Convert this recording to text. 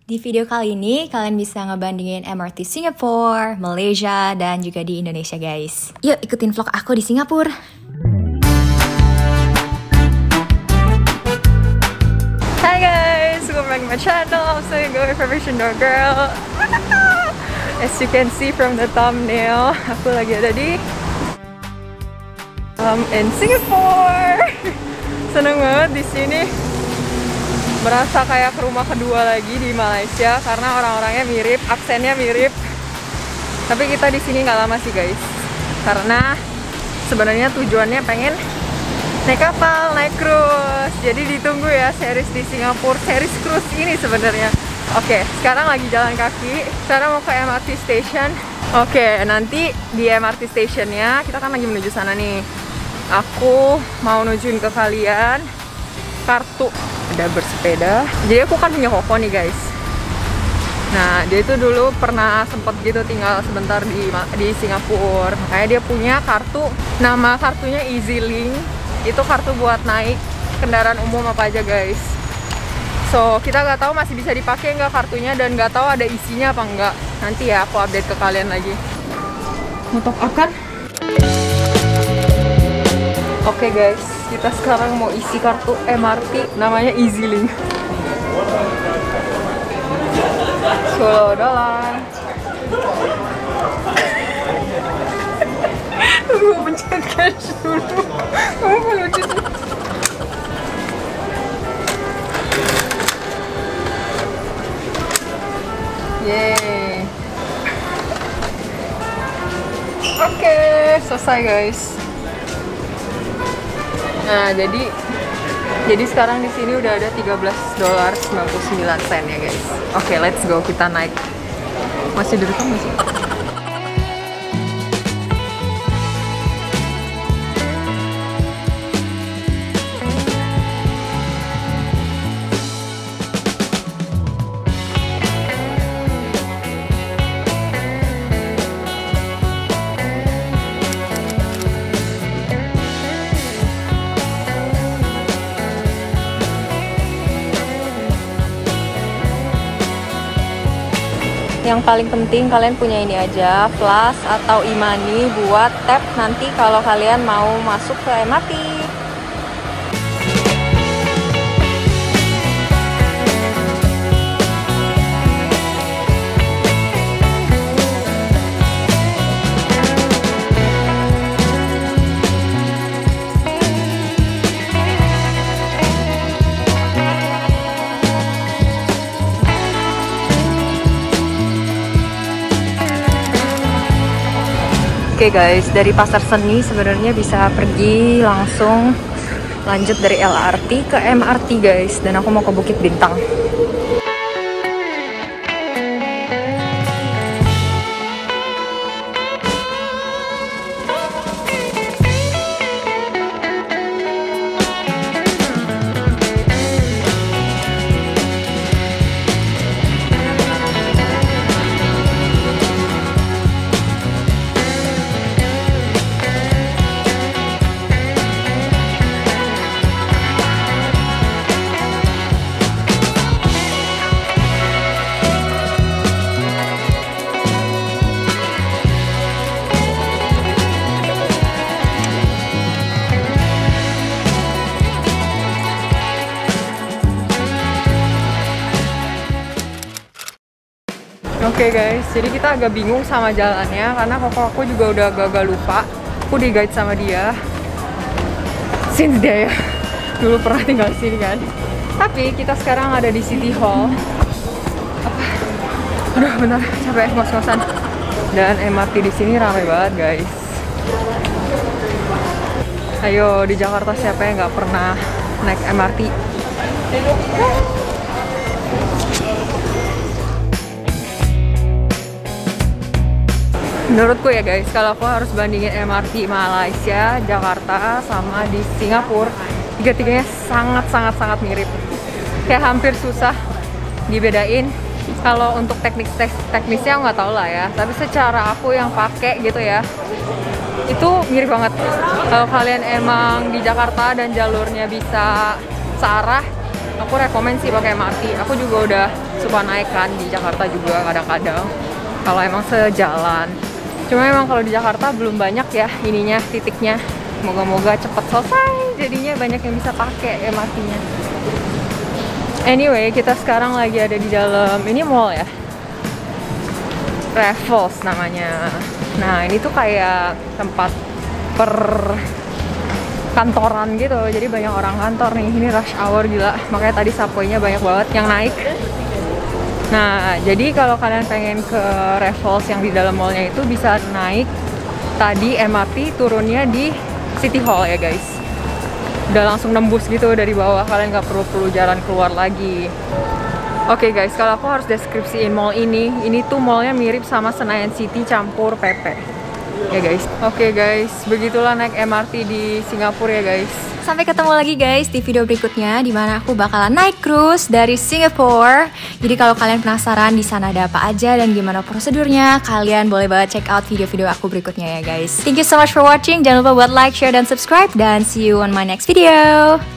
Di video kali ini, kalian bisa ngebandingin MRT Singapura, Malaysia, dan juga di Indonesia, guys. Yuk, ikutin vlog aku di Singapura. Hi guys, welcome back to my channel. I'm still going for Vision Door Girl. As you can see from the thumbnail, aku lagi ada di in Singapore. Seneng banget di sini. Merasa kayak ke rumah kedua lagi di Malaysia karena orang-orangnya mirip, aksennya mirip. Tapi kita di sini nggak lama sih guys, karena sebenarnya tujuannya pengen naik kapal, naik cruise. Jadi ditunggu ya series di Singapura, series cruise ini sebenarnya. Oke, sekarang lagi jalan kaki. Sekarang mau ke MRT station. Oke, nanti di MRT stationnya kita kan lagi menuju sana nih. Aku mau nujuin ke kalian kartu ada bersepeda. Jadi aku kan punya koko nih guys. Nah dia itu dulu pernah sempet gitu tinggal sebentar di Singapura. Makanya dia punya kartu, nama kartunya EasyLink. Itu kartu buat naik kendaraan umum apa aja guys. So kita nggak tahu masih bisa dipakai nggak kartunya, dan nggak tahu ada isinya apa enggak. Nanti ya aku update ke kalian lagi. Mau top up kan? Oke guys, kita sekarang mau isi kartu MRT namanya EasyLink. $10. Gue pencet cash dulu. Kamu mau lucu sih. Yeay. Oke, selesai guys. Nah, jadi sekarang di sini udah ada $13.99 ya guys. Oke, let's go, kita naik. Masih direkam nggak sih? Yang paling penting kalian punya ini aja, flash atau e-money buat tap nanti kalau kalian mau masuk ke MRT. Oke guys, dari Pasar Seni sebenarnya bisa pergi langsung lanjut dari LRT ke MRT guys, dan aku mau ke Bukit Bintang. Oke guys, jadi kita agak bingung sama jalannya karena koko aku juga udah agak lupa. Aku di guide sama dia. Since dia ya dulu pernah tinggal di sini kan. Tapi kita sekarang ada di City Hall. Apa? Aduh, bentar, capek ngos-ngosan. Dan MRT di sini ramai banget guys. Ayo, di Jakarta siapa yang nggak pernah naik MRT? Menurutku ya guys, kalau aku harus bandingin MRT Malaysia, Jakarta, sama di Singapura, tiga-tiganya sangat mirip. Kayak hampir susah dibedain. Kalau untuk teknisnya nggak tahu lah ya, tapi secara aku yang pakai gitu ya, itu mirip banget. Kalau kalian emang di Jakarta dan jalurnya bisa searah, aku rekomen sih pakai MRT. Aku juga udah suka naik kan di Jakarta juga kadang-kadang kalau emang sejalan. Cuma emang kalau di Jakarta belum banyak ya ininya, titiknya. Moga-moga cepet selesai, jadinya banyak yang bisa pakai MRT-nya. Anyway, kita sekarang lagi ada di dalam, ini mall ya, Raffles namanya. Nah ini tuh kayak tempat kantoran gitu, jadi banyak orang kantor nih. Ini rush hour gila, makanya tadi subway-nya banyak banget yang naik. Nah jadi kalau kalian pengen ke Raffles yang di dalam mallnya itu bisa naik tadi MRT, turunnya di City Hall ya guys. Udah langsung nembus gitu dari bawah, kalian nggak perlu jalan keluar lagi. Oke guys, kalau aku harus deskripsiin mall ini tuh mallnya mirip sama Senayan City campur PP ya guys. Oke guys, begitulah naik MRT di Singapura ya guys. Sampai ketemu lagi guys di video berikutnya, dimana aku bakalan naik cruise dari Singapura. Jadi kalau kalian penasaran di sana ada apa aja dan gimana prosedurnya, kalian boleh banget check out video-video aku berikutnya ya guys. Thank you so much for watching. Jangan lupa buat like, share, dan subscribe. Dan see you on my next video.